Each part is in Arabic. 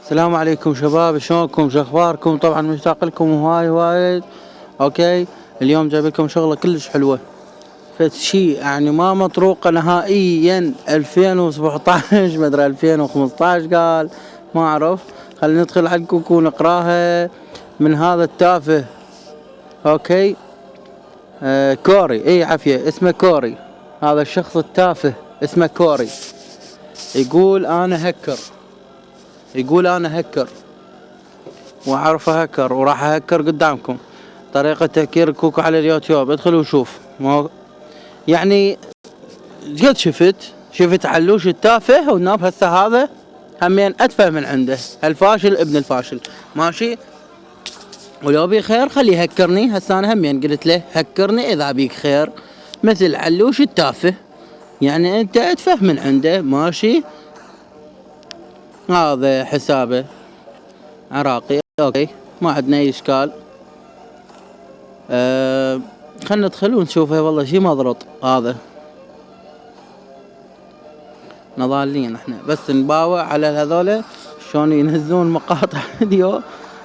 السلام عليكم شباب، شلونكم؟ شو اخباركم؟ طبعا مشتاق لكم هواي وايد. اوكي، اليوم جايب لكم شغله كلش حلوه، فشي يعني ما مطروقه نهائيا. 2017 مدري 2015 قال، ما اعرف. خلينا ندخل على الكوكو ونقراها من هذا التافه. اوكي، كوري، اي عافيه، اسمه كوري. هذا الشخص التافه اسمه كوري. يقول انا هكر واعرف هكر وراح اهكر قدامكم. طريقة تهكير الكوكو على اليوتيوب، ادخل وشوف. يعني قد شفت علوش التافه والناب، هسه هذا همين اتفه من عنده. الفاشل ابن الفاشل، ماشي. ولو بي خير خليه يهكرني. هسه انا همين قلت له هكرني اذا بيك خير، مثل علوش التافه. يعني انت اتفه من عنده، ماشي. هذا حسابه عراقي، اوكي، ما عندنا اي اشكال. خلنا ندخل ونشوفه. والله شي مضرط هذا، نضالين احنا بس نباوع على هذولا شلون ينزلون مقاطع فيديو.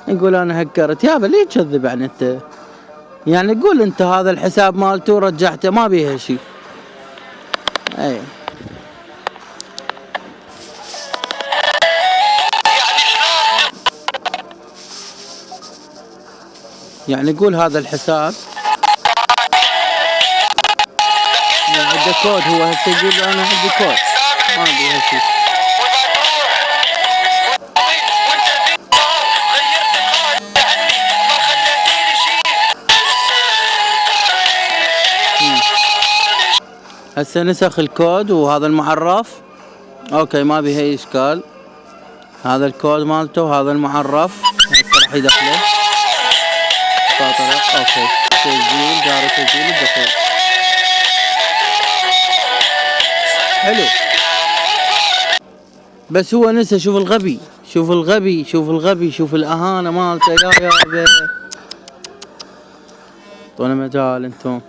يقول انا هكرت. يابا ليه تكذب يعني انت؟ يعني قول انت هذا الحساب مالته رجعته، ما بيها شي. اي يعني قول هذا الحساب عنده كود. هو هسه يقول انا عندي كود، ما بيها شي. هسه نسخ الكود وهذا المعرف. اوكي، ما بيها اي اشكال. هذا الكود مالته وهذا المعرف. هسه راح يدخله طرق. اوكي، تسجيل، جاري تسجيل الدخول. حلو، بس هو نسى. شوف الغبي، شوف الغبي، شوف الغبي، شوف الاهانة مالته. يابا اعطونا مجال انتم.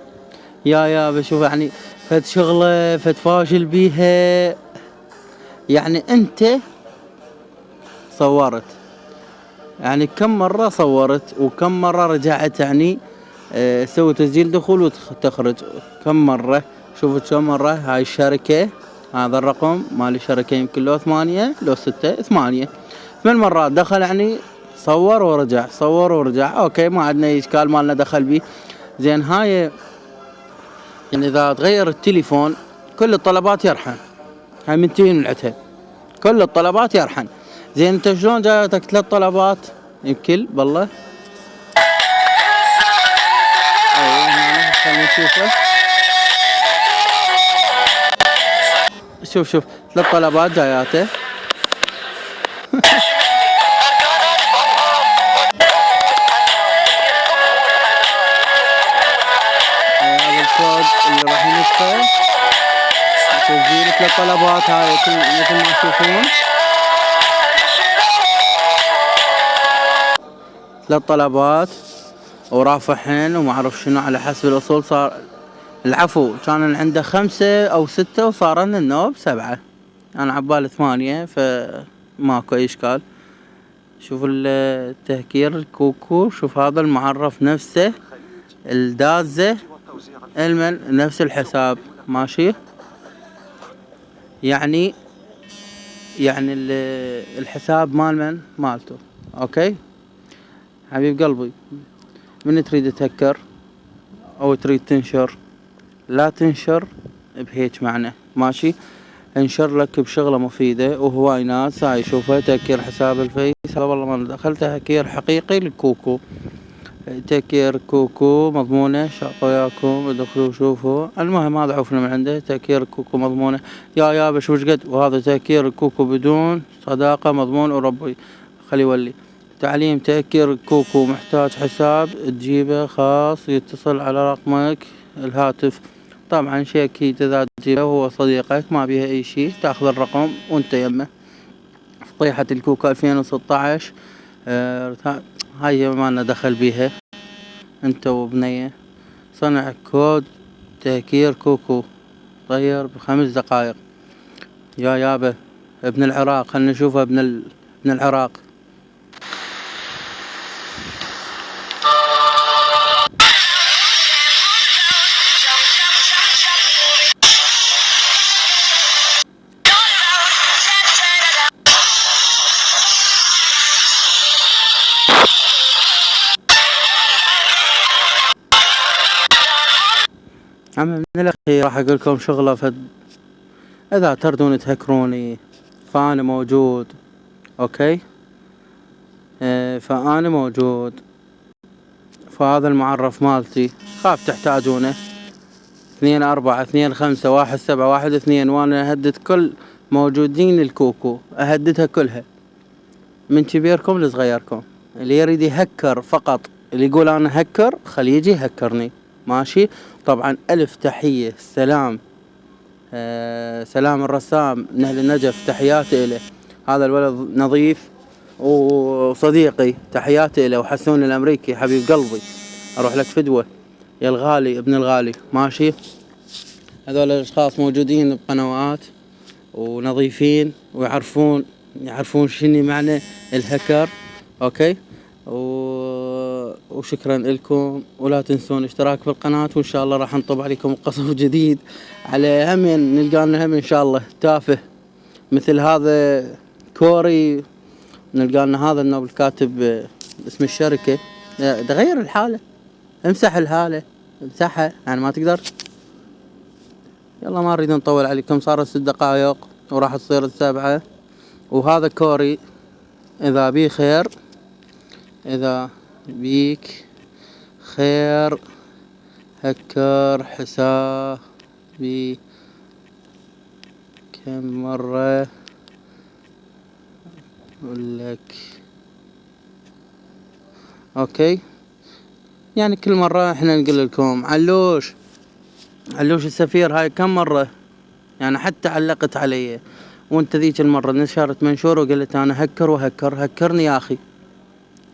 يابا شوف، يعني فد شغلة فد فاشل بيها. يعني انت صورت، يعني كم مرة صورت وكم مرة رجعت، يعني سوي تسجيل دخول وتخرج كم مرة. شوفوا كم مرة. هاي الشركة، هذا الرقم مال الشركة يمكن لو 8 لو 6 8 مرات دخل، يعني صور ورجع صور ورجع. اوكي، ما عندنا اي اشكال، مالنا دخل بيه. زين، هاي يعني اذا تغير التليفون كل الطلبات يرحن. هاي منتهين من عتها، كل الطلبات يرحن. زين، انت شلون جايتك 3 طلبات يمكن بالله؟ ايوه، خلينا نشوفه. شوف 3 طلبات جاياته. هذا الكود اللي راح ينسخه تسجيل 3 طلبات. هاي مثل ما تشوفون 3 طلبات ورافعين وما اعرف شنو، على حسب الاصول. صار العفو كان عنده 5 أو 6 وصار لنا النوب 7. انا عبالي 8، فماكو اي اشكال. شوف التهكير الكوكو. شوف هذا المعرف نفسه، الدازة المن نفس الحساب، ماشي. يعني الحساب مال من مالته. اوكي حبيب قلبي، من تريد تهكر او تريد تنشر، لا تنشر بهيج معنى، ماشي. انشر لك بشغلة مفيدة. وهواي ناس هاي شوفها تهكير حساب الفيس. والله ما دخلت تهكير حقيقي للكوكو. تهكير كوكو مضمونة، شاق وياكم ادخلوا شوفوا. المهم هذا عفنا من عنده. تهكير كوكو مضمونة يابا شو قد. وهذا تهكير الكوكو بدون صداقة مضمون وربي. خلي يولي تعليم. تهكير كوكو محتاج حساب تجيبه خاص يتصل على رقمك الهاتف. طبعا شيء اكيد اذا تجيبه هو صديقك ما بيها اي شيء، تاخذ الرقم وانت يمه. فضيحة الكوكو 2016 هاي ما لنا دخل بيها. انت وبنية صنع كود تهكير كوكو طير ب5 دقائق. يابا ابن العراق، خلنا نشوفه ابن من العراق. من الأخير راح أقول لكم شغلة إذا تردون تهكروني فأنا موجود. أوكي، فأنا موجود، فهذا المعرف مالتي، خاف تحتاجونه. 24251712، وأنا أهدد كل موجودين الكوكو، أهددها كلها من كبيركم لصغيركم. اللي يريد يهكر فقط، اللي يقول أنا هكر، خليه يجي يهكرني، ماشي. طبعا ألف تحية، سلام سلام الرسام من أهل النجف، تحياتي إليه. هذا الولد نظيف وصديقي، تحياتي إليه. وحسون الأمريكي حبيب قلبي، أروح لك فدوة يا الغالي ابن الغالي، ماشي. هذول الأشخاص موجودين بقنوات ونظيفين ويعرفون شنو معنى الهكر. أوكي، وشكرا لكم، ولا تنسون اشتراك بالقناة، وإن شاء الله راح نطبع عليكم قصص جديد على همين نلقانا هم إن شاء الله تافه مثل هذا كوري. نلقانا هذا النوبل كاتب اسم الشركة، تغير الحالة، امسح الحالة، امسحها يعني ما تقدر. يلا ما نريد نطول عليكم، صارت 6 دقائق وراح تصير 7. وهذا كوري، إذا بيه خير، إذا بيك خير هكر حسابي كم مرة أقول لك. أوكي، يعني كل مرة إحنا نقول لكم علوش السفير هاي كم مرة، يعني حتى علقت علي، وانت ذيك المرة نشرت منشور وقلت أنا هكرني يا أخي.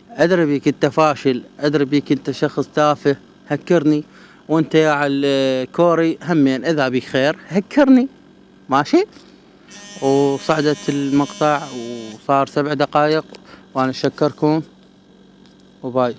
أدري بيك انت فاشل، أدري بيك انت شخص تافه، هكرني. وانت يا الكوري همين إذا بيك خير هكرني، ماشي. وصعدت المقطع وصار 7 دقائق، وأنا أشكركم وباي.